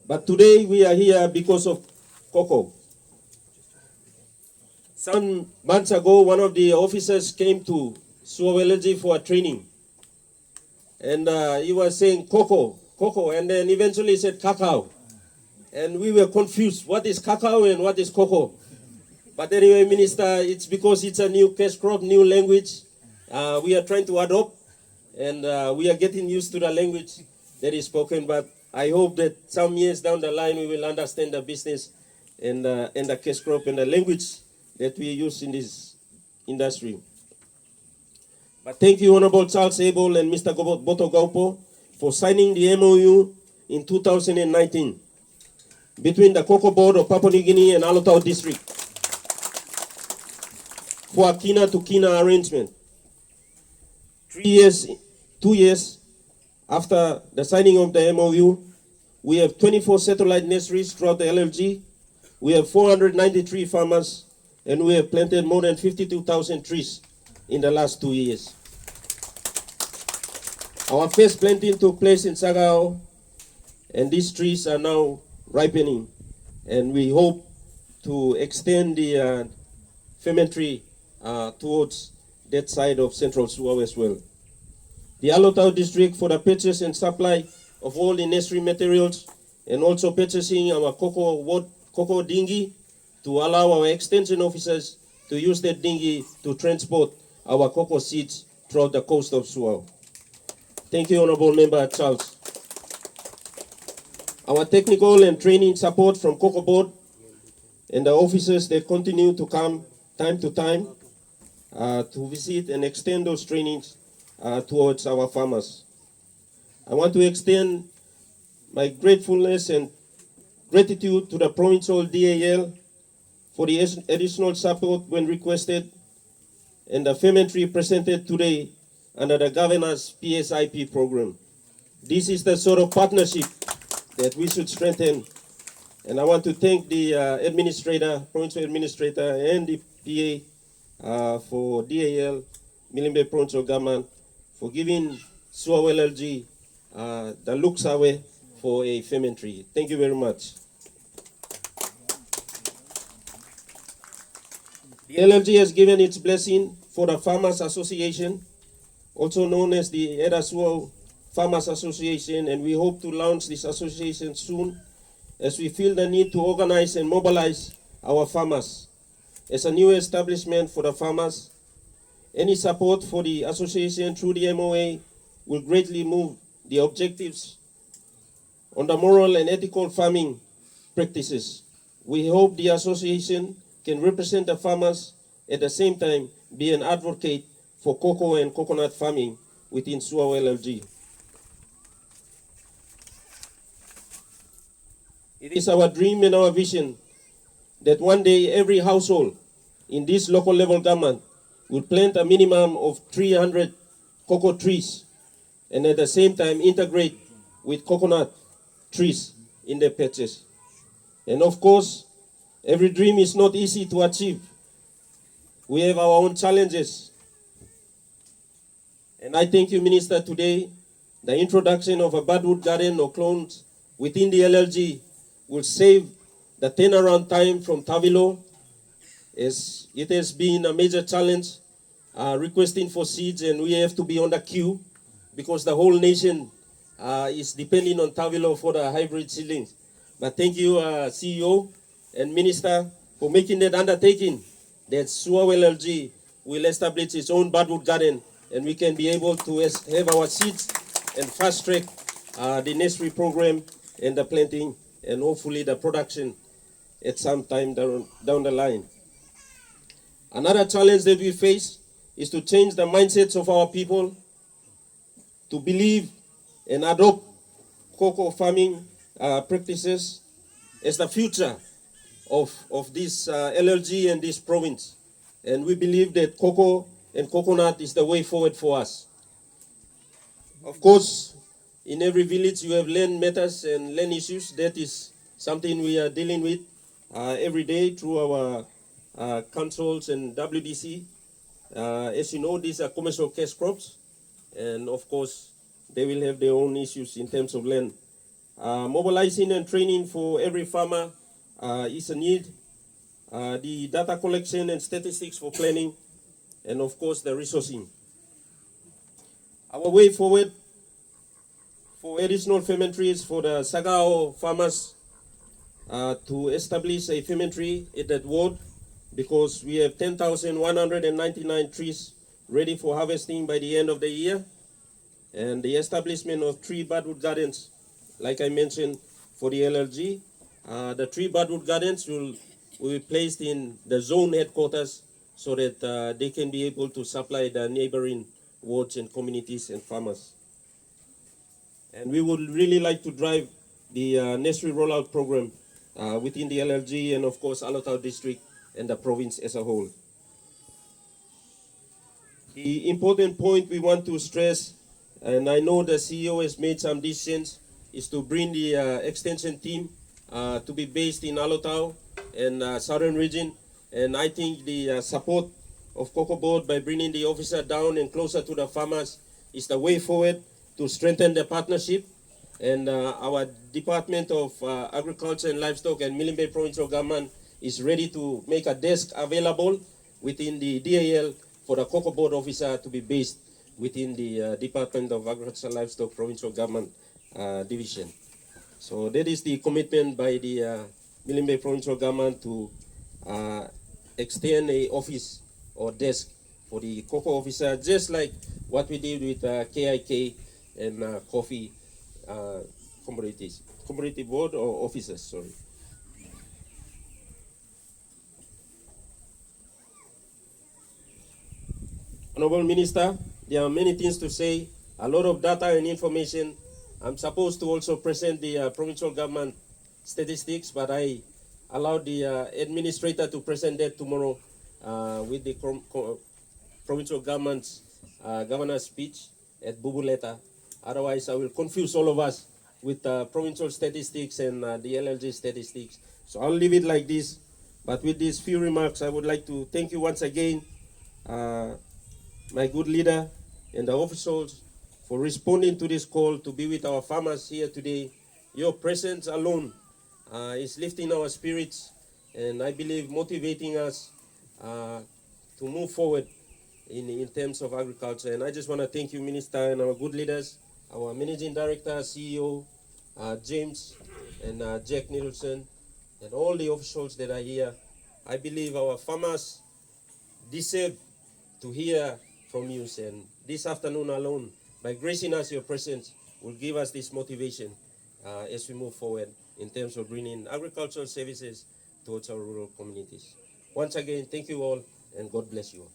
But today we are here because of cocoa. Some months ago, one of the officers came to Suau LG for a training. And he was saying cocoa, and then eventually he said cacao. And we were confused, what is cacao and what is cocoa? But anyway, Minister, it's because it's a new cash crop, new language. We are trying to adopt, and we are getting used to the language that is spoken. But I hope that some years down the line, we will understand the business and the cash crop and the language that we use in this industry. But thank you, Honorable Charles Abel and Mr. Boto Gaupu, for signing the MOU in 2019 between the Cocoa Board of Papua New Guinea and Alotau District for a Kina to Kina arrangement. 2 years after the signing of the MOU, we have 24 satellite nurseries throughout the LLG. We have 493 farmers, and we have planted more than 52,000 trees in the last 2 years. Our first planting took place in Sagao, and these trees are now ripening, and we hope to extend the fermentary towards that side of Central Suau as well. The Alotau District for the purchase and supply of all the nursery materials, and also purchasing our cocoa dinghy to allow our extension officers to use that dinghy to transport our cocoa seeds throughout the coast of Suau. Thank you, Honorable Member Charles. Our technical and training support from Cocoa Board and the officers that continue to come time to time to visit and extend those trainings towards our farmers. I want to extend my gratefulness and gratitude to the provincial DAL for the additional support when requested, and the fermentary presented today under the Governor's PSIP program. This is the sort of partnership that we should strengthen, and I want to thank the provincial administrator and the PA for DAL, Milne Bay Provincial Government, for giving Suau LLG the looks away for a fermentary. Thank you very much. The LLG has given its blessing for the Farmers Association, also known as the Eda Suau Farmers Association, and we hope to launch this association soon, as we feel the need to organize and mobilize our farmers. As a new establishment for the farmers, any support for the association through the MOA will greatly move the objectives on the moral and ethical farming practices. We hope the association can represent the farmers, at the same time be an advocate for cocoa and coconut farming within Suau LLG. It is our dream and our vision that one day every household in this local level government will plant a minimum of 300 cocoa trees, and at the same time integrate with coconut trees in their patches. And of course, every dream is not easy to achieve. We have our own challenges. And I thank you, Minister, today. The introduction of a budwood garden or clones within the LLG will save the turnaround time from Tavilo, as it has been a major challenge requesting for seeds, and we have to be on the queue because the whole nation is depending on Tavilo for the hybrid seedlings. But thank you, CEO and Minister, for making that undertaking that Suau LLG will establish its own budwood garden, and we can be able to have our seeds and fast track the nursery program and the planting and hopefully the production at some time down the line. Another challenge that we face is to change the mindsets of our people to believe and adopt cocoa farming practices as the future of this LLG and this province. And we believe that cocoa and coconut is the way forward for us. Of course, in every village you have land matters and land issues. That is something we are dealing with every day through our councils and WDC. As you know, these are commercial cash crops, and of course, they will have their own issues in terms of land. Mobilizing and training for every farmer is a need. The data collection and statistics for planning, and of course the resourcing. Our way forward for additional fermentaries for the Sagao farmers to establish a fermentary in that ward, because we have 10,199 trees ready for harvesting by the end of the year, and the establishment of 3 budwood gardens, like I mentioned, for the LLG. The 3 budwood gardens will be placed in the zone headquarters so that they can be able to supply the neighboring wards and communities and farmers. And we would really like to drive the nursery rollout program within the LLG and of course Alotau district and the province as a whole. The important point we want to stress, and I know the CEO has made some decisions, is to bring the extension team to be based in Alotau and southern region. And I think the support of Cocoa Board by bringing the officer down and closer to the farmers is the way forward to strengthen the partnership. And our Department of Agriculture and Livestock and Milne Bay Provincial Government is ready to make a desk available within the DAL for the Cocoa Board officer to be based within the Department of Agriculture and Livestock Provincial Government Division. So that is the commitment by the Milne Bay Provincial Government to extend a office or desk for the cocoa officer, just like what we did with KIK and coffee cooperative board or officers, sorry. Honorable Minister, there are many things to say, a lot of data and information. I'm supposed to also present the provincial government statistics, but I allowed the administrator to present that tomorrow with the provincial government's governor's speech at Bubuleta. Otherwise, I will confuse all of us with provincial statistics and the LLG statistics. So I'll leave it like this. But with these few remarks, I would like to thank you once again, my good leader and the officials, for responding to this call to be with our farmers here today. Your presence alone is lifting our spirits and I believe motivating us to move forward in terms of agriculture. And I just want to thank you, Minister, and our good leaders, our Managing Director, CEO, James, and Jack Nicholson, and all the officials that are here. I believe our farmers deserve to hear from you, and this afternoon alone, by gracing us your presence, will give us this motivation as we move forward in terms of bringing agricultural services towards our rural communities. Once again, thank you all, and God bless you all.